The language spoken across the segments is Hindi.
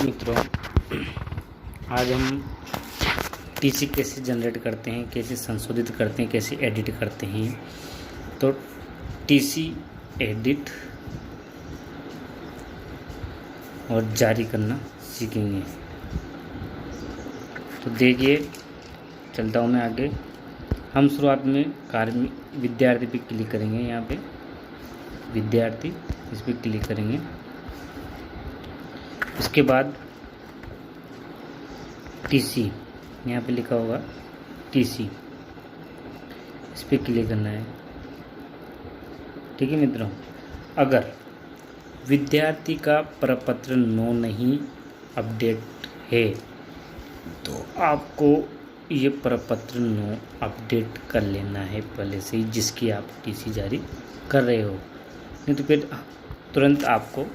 मित्रों, आज हम टीसी कैसे जनरेट करते हैं, कैसे संशोधित करते हैं, कैसे एडिट करते हैं। तो टीसी एडिट और जारी करना सीखेंगे। तो देखिए, चलता हूँ मैं आगे। हम शुरुआत में विद्यार्थी पे क्लिक करेंगे। यहाँ पे विद्यार्थी, इस पर क्लिक करेंगे। उसके बाद टीसी, यहाँ पे लिखा होगा टीसी, इस पर क्लिक करना है। ठीक है मित्रों, अगर विद्यार्थी का प्रपत्र 9 नहीं अपडेट है तो आपको ये प्रपत्र 9 अपडेट कर लेना है पहले से ही, जिसकी आप टीसी जारी कर रहे हो। नहीं तो फिर तुरंत आपको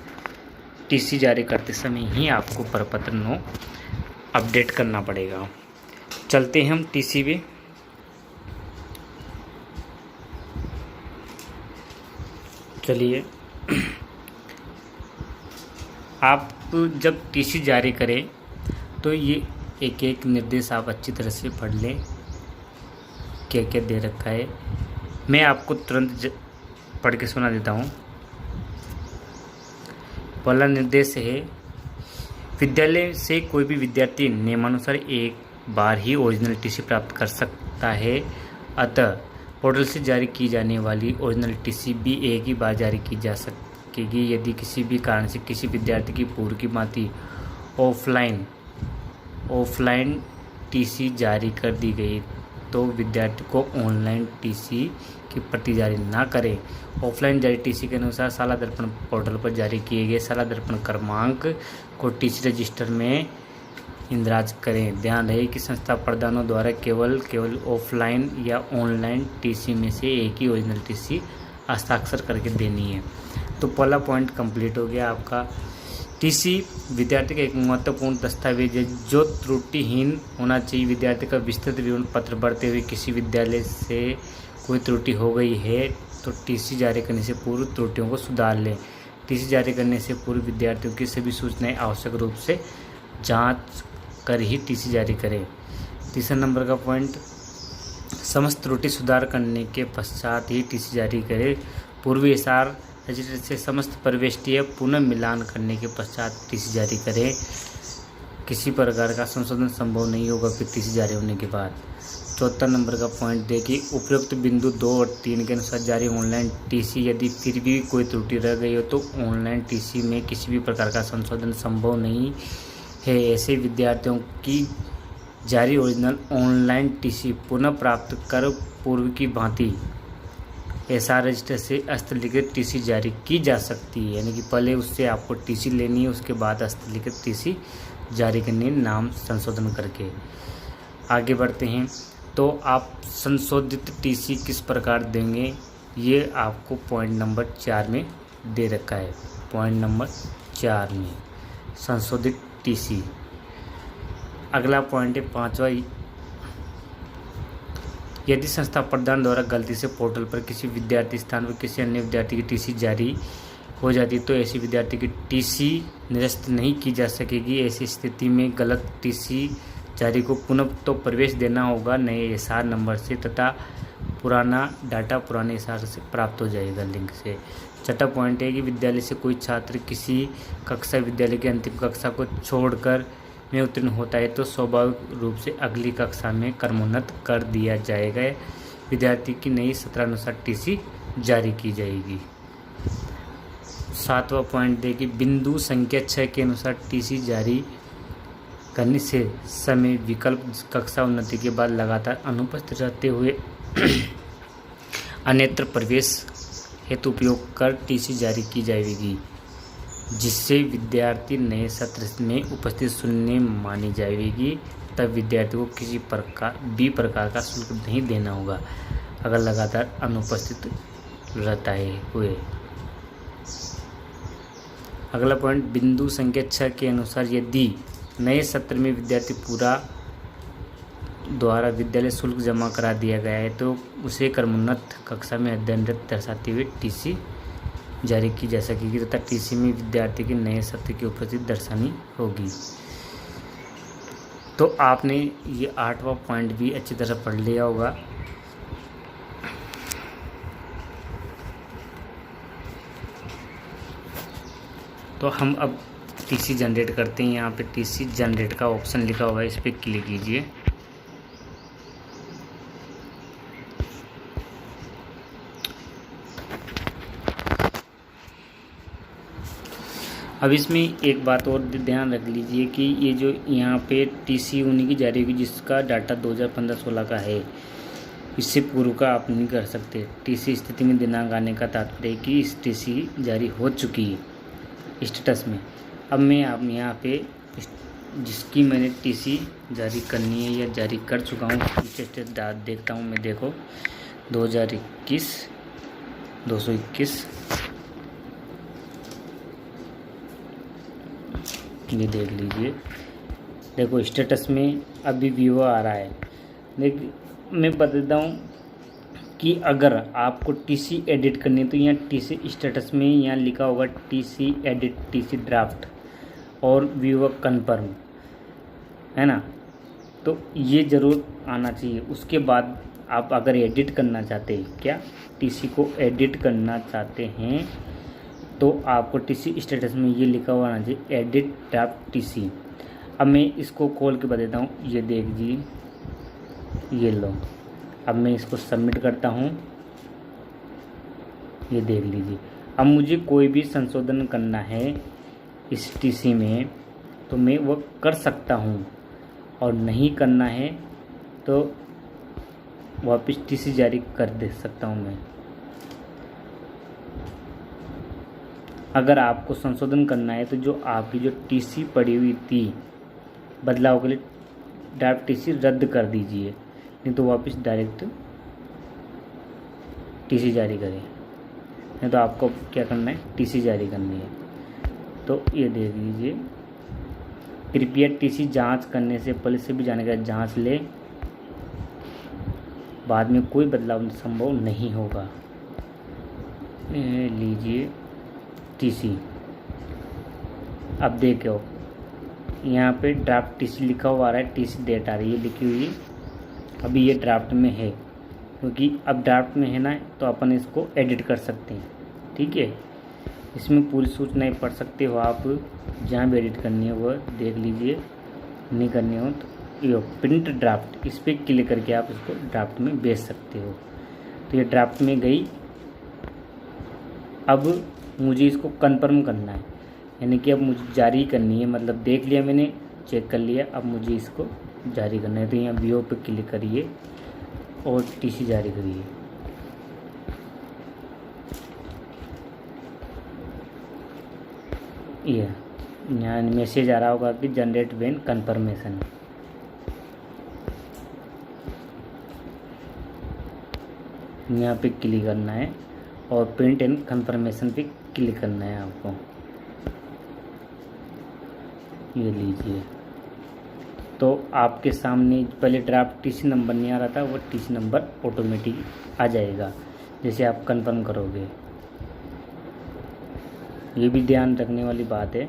टीसी जारी करते समय ही आपको प्रपत्र 9 अपडेट करना पड़ेगा। चलते हैं हम टीसी पे। चलिए, आप जब टीसी जारी करें तो ये एक एक निर्देश आप अच्छी तरह से पढ़ लें, क्या क्या दे रखा है। मैं आपको तुरंत पढ़ के सुना देता हूँ। पहला निर्देश है, विद्यालय से कोई भी विद्यार्थी नियमानुसार एक बार ही ओरिजिनल टीसी प्राप्त कर सकता है। अतः पोर्टल से जारी की जाने वाली ओरिजिनल टीसी भी एक ही बार जारी की जा सकेगी। यदि किसी भी कारण से किसी विद्यार्थी की पूर्व की भांति ऑफलाइन टीसी जारी कर दी गई तो विद्यार्थी को ऑनलाइन टीसी की प्रति जारी ना करें। ऑफलाइन जारी टीसी के अनुसार शाला दर्पण पोर्टल पर जारी किए गए शाला दर्पण क्रमांक को टीसी रजिस्टर में इंदराज करें। ध्यान रहे कि संस्था प्रधानों द्वारा केवल ऑफलाइन या ऑनलाइन टीसी में से एक ही ओरिजिनल टीसी हस्ताक्षर करके देनी है। तो पहला पॉइंट कंप्लीट हो गया आपका। टीसी विद्यार्थी का एक महत्वपूर्ण दस्तावेज है जो त्रुटिहीन होना चाहिए। विद्यार्थी का विस्तृत विवरण पत्र भरते हुए किसी विद्यालय से कोई त्रुटि हो गई है तो टीसी जारी करने से पूर्व त्रुटियों को सुधार लें। टीसी जारी करने से पूर्व विद्यार्थियों की सभी सूचनाएं आवश्यक रूप से जांच कर ही टीसी जारी करें। तीसरा नंबर का पॉइंट, समस्त त्रुटि सुधार करने के पश्चात ही टीसी जारी करें। पूर्व एसआर रजिस्टर से समस्त प्रविष्टि पुनः मिलान करने के पश्चात टीसी जारी करें। किसी प्रकार का संशोधन संभव नहीं होगा फिर टीसी जारी होने के बाद। चौथा नंबर का पॉइंट देखिए, उपयुक्त बिंदु 2 और 3 के अनुसार जारी ऑनलाइन टीसी यदि फिर भी कोई त्रुटि रह गई हो तो ऑनलाइन टीसी में किसी भी प्रकार का संशोधन संभव नहीं है। ऐसे विद्यार्थियों की जारी ओरिजिनल ऑनलाइन टीसी पुनः प्राप्त कर पूर्व की भांति एसआर रजिस्टर से हस्तलिखित टीसी जारी की जा सकती है। यानी कि पहले उससे आपको टीसी लेनी है, उसके बाद हस्तलिखित टीसी जारी करनी है, नाम संशोधन करके। आगे बढ़ते हैं। तो आप संशोधित टीसी किस प्रकार देंगे ये आपको पॉइंट नंबर 4 में दे रखा है। पॉइंट नंबर 4 में संशोधित टीसी। अगला पॉइंट है 5वां, यदि संस्था प्रधान द्वारा गलती से पोर्टल पर किसी विद्यार्थी स्थान पर किसी अन्य विद्यार्थी की टीसी जारी हो जाती तो ऐसी विद्यार्थी की टीसी निरस्त नहीं की जा सकेगी। ऐसी स्थिति में गलत टीसी जारी को पुनः तो प्रवेश देना होगा नए एसआर नंबर से तथा पुराना डाटा पुराने एसआर से प्राप्त हो जाएगा लिंक से। छठा पॉइंट है कि विद्यालय से कोई छात्र किसी कक्षा विद्यालय की अंतिम कक्षा को छोड़कर में उत्तीर्ण होता है तो स्वाभाविक रूप से अगली कक्षा में क्रमोन्नत कर दिया जाएगा। विद्यार्थी की नई सत्रानुसार टीसी जारी की जाएगी। 7वां पॉइंट देखिए, बिंदु संख्या 6 के अनुसार टीसी जारी करने से समय विकल्प कक्षा उन्नति के बाद लगातार अनुपस्थित रहते हुए अन्यत्र प्रवेश हेतु उपयोग कर टीसी जारी की जाएगी, जिससे विद्यार्थी नए सत्र में उपस्थित शून्य मानी जाएगी। तब विद्यार्थी को किसी प्रकार का शुल्क नहीं देना होगा अगर लगातार अनुपस्थित रहता है हुए। अगला पॉइंट, बिंदु संख्या 6 के अनुसार यदि नए सत्र में विद्यार्थी पूरा द्वारा विद्यालय शुल्क जमा करा दिया गया है तो उसे क्रमोन्नत कक्षा में अध्ययनरत दर्शाते हुए टीसी जारी की जा सकेगी तथा टीसी में विद्यार्थी के नए सत्र की उपस्थिति दर्शानी होगी। तो आपने ये 8वां पॉइंट भी अच्छी तरह पढ़ लिया होगा। तो हम अब टीसी जनरेट करते हैं। यहाँ पे टीसी जनरेट का ऑप्शन लिखा हुआ है, इस पर क्लिक कीजिए। अब इसमें एक बात और ध्यान रख लीजिए कि ये जो यहाँ पे टीसी उन्हीं की जारी होगी जिसका डाटा 2015-16 का है, इससे पूर्व का आप नहीं कर सकते। टीसी स्थिति में दिनांक आने का तात्पर्य है कि इस टीसी जारी हो चुकी है स्टेटस में। अब मैं आप यहाँ पे जिसकी मैंने टीसी जारी करनी है या जारी कर चुका हूँ उसकी स्टेटस देखता हूँ मैं। देखो 2021 221 ये देख लीजिए। देखो स्टेटस में अभी व्यू आ रहा है। मैं बता देता हूँ कि अगर आपको टीसी एडिट करनी है तो यहाँ टीसी स्टेटस में यहाँ लिखा होगा टीसी एडिट, टीसी ड्राफ्ट और व्यू कन्फर्म, है ना। तो ये ज़रूर आना चाहिए। उसके बाद आप अगर एडिट करना चाहते हैं, क्या टीसी को एडिट करना चाहते हैं, तो आपको टीसी स्टेटस में ये लिखा हुआ आना चाहिए एडिट ड्राफ्ट टीसी। अब मैं इसको खोल के बता देता हूँ। ये देख जी, ये लो। अब मैं इसको सबमिट करता हूँ, ये देख लीजिए। अब मुझे कोई भी संशोधन करना है इस टीसी में तो मैं वो कर सकता हूँ, और नहीं करना है तो वापस टीसी जारी कर दे सकता हूँ मैं। अगर आपको संशोधन करना है तो जो आपकी जो टीसी पड़ी हुई थी बदलाव के लिए ड्राफ्ट टीसी रद्द कर दीजिए, नहीं तो वापस डायरेक्ट टीसी जारी करें। नहीं तो आपको क्या करना है, टीसी जारी करनी है। तो ये देख लीजिए, कृपया टीसी जांच करने से पहले सभी जानकारी जांच ले, बाद में कोई बदलाव संभव नहीं होगा। लीजिए टीसी। अब देखो यहाँ पे ड्राफ्ट टीसी लिखा हुआ आ रहा है, टीसी डेट आ रही है लिखी हुई। अभी ये ड्राफ्ट में है, क्योंकि अब ड्राफ्ट में है ना, तो अपन इसको एडिट कर सकते हैं। ठीक है, इसमें पूरी सूचनाएं पढ़ सकते हो आप, जहाँ भी एडिट करनी है वो देख लीजिए। नहीं करनी हो तो ये प्रिंट ड्राफ्ट, इस पर क्लिक करके आप इसको ड्राफ्ट में भेज सकते हो। तो ये ड्राफ्ट में गई। अब मुझे इसको कंफर्म करना है, यानी कि अब मुझे जारी करनी है। मतलब देख लिया मैंने, चेक कर लिया, अब मुझे इसको जारी करना है। तो यहाँ व्यू पे क्लिक करिए और टीसी जारी करिए। ये यहाँ मैसेज आ रहा होगा कि जनरेट व्हेन कंफर्मेशन। यहाँ पे क्लिक करना है और प्रिंट एंड कंफर्मेशन पे क्लिक करना है आपको। ये लीजिए, तो आपके सामने पहले ड्राफ्ट टीसी नंबर नहीं आ रहा था, वो टीसी नंबर ऑटोमेटिक आ जाएगा जैसे आप कंफर्म करोगे। ये भी ध्यान रखने वाली बात है।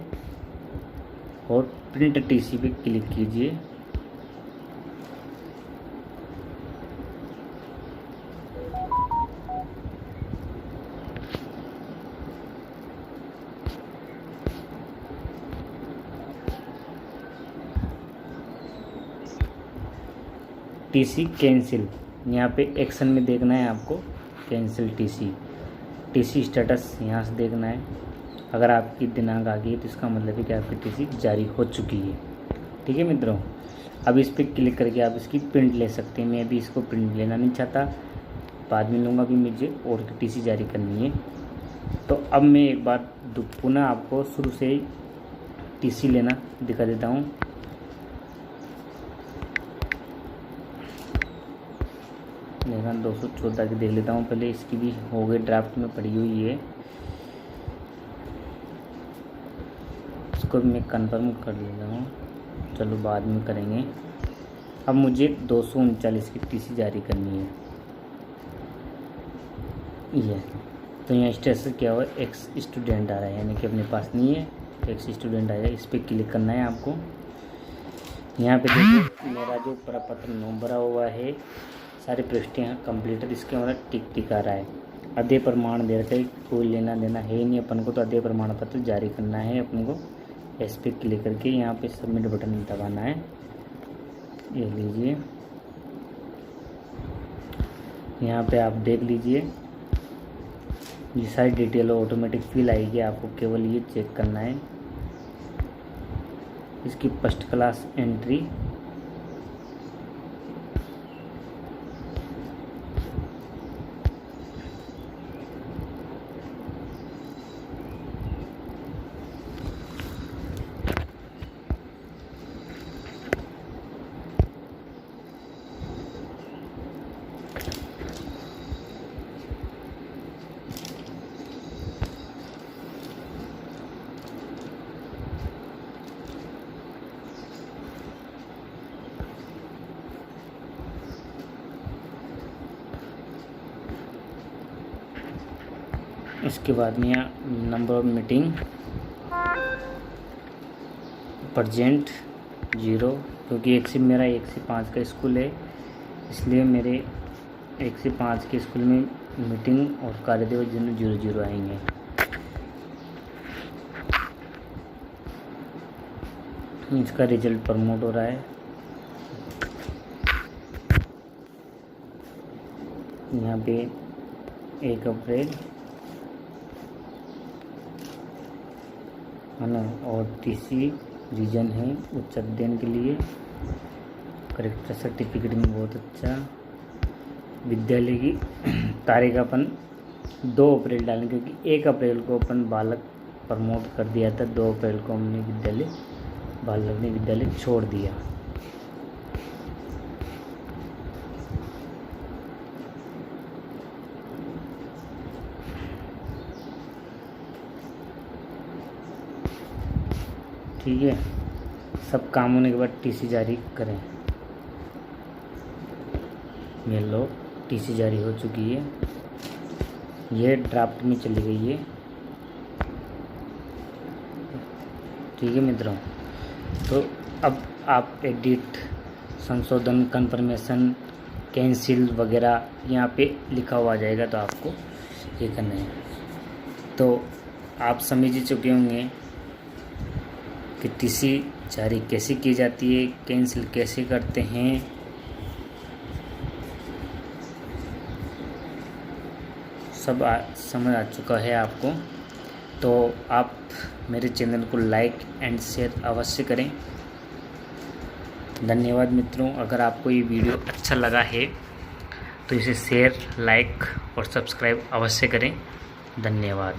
और प्रिंट टीसी पे क्लिक कीजिए। टीसी कैंसिल, यहाँ पे एक्शन में देखना है आपको, कैंसिल टीसी। टीसी स्टेटस यहाँ से देखना है। अगर आपकी दिनांक आ गई है तो इसका मतलब है कि आपकी टीसी जारी हो चुकी है। ठीक है मित्रों, अब इस पर क्लिक करके आप इसकी प्रिंट ले सकते हैं। मैं अभी इसको प्रिंट लेना नहीं चाहता, बाद में लूँगा। अभी मुझे और की टीसी जारी करनी है। तो अब मैं एक बार पुनः आपको शुरू से ही टीसी लेना दिखा देता हूँ। देखा 214 की देख लेता हूँ पहले, इसकी भी हो गई, ड्राफ्ट में पड़ी हुई है। इसको भी मैं कंफर्म कर लेता हूँ, चलो बाद में करेंगे। अब मुझे 239 की टीसी जारी करनी है। ये तो यहाँ स्टेटस क्या हुआ, एक्स स्टूडेंट आ रहा है, यानी कि अपने पास नहीं है, एक्स स्टूडेंट आएगा। इस पर क्लिक करना है आपको। यहाँ पे देखो मेरा जो प्रपत्र नो भरा हुआ है, सारी प्रविष्टियाँ कंप्लीट, इसके हमारा टिक टिक आ रहा है। अध्यय प्रमाण दे रखा है, कोई लेना देना है नहीं अपन को, तो अध्यय प्रमाण पत्र जारी करना है अपन को। इस पर क्लिक करके यहाँ पे सबमिट बटन दबाना है। ये लीजिए, यहाँ पे आप देख लीजिए ये सारी डिटेल ऑटोमेटिक फिल आएगी, आपको केवल ये चेक करना है। इसकी फर्स्ट क्लास एंट्री, उसके बाद में यहाँ नंबर ऑफ मीटिंग प्रजेंट 0, क्योंकि मेरा 1 से 5 का स्कूल है, इसलिए मेरे 1 से 5 के स्कूल में मीटिंग और कार्य दिवस 0 आएंगे। इसका रिजल्ट प्रमोट हो रहा है। यहाँ पे 1 अप्रैल है ना, और टीसी रीजन है उच्च अध्ययन के लिए। करेक्टर सर्टिफिकेट में बहुत अच्छा। विद्यालय की तारीख अपन 2 अप्रैल डालें, क्योंकि 1 अप्रैल को अपन बालक प्रमोट कर दिया था, 2 अप्रैल को हमने बालक ने विद्यालय छोड़ दिया। ठीक है, सब काम होने के बाद टीसी जारी करें। ये लो, टीसी जारी हो चुकी है, ये ड्राफ्ट में चली गई है। ठीक है मित्रों, तो अब आप एडिट, संशोधन, कन्फर्मेशन, कैंसिल वगैरह यहाँ पे लिखा हुआ आ जाएगा, तो आपको ये करना है। तो आप समझ ही चुके होंगे कि टीसी जारी कैसे की जाती है, कैंसिल कैसे करते हैं। सब समझ आ चुका है आपको। तो आप मेरे चैनल को लाइक एंड शेयर अवश्य करें। धन्यवाद मित्रों। अगर आपको ये वीडियो अच्छा लगा है तो इसे शेयर, लाइक और सब्सक्राइब अवश्य करें। धन्यवाद।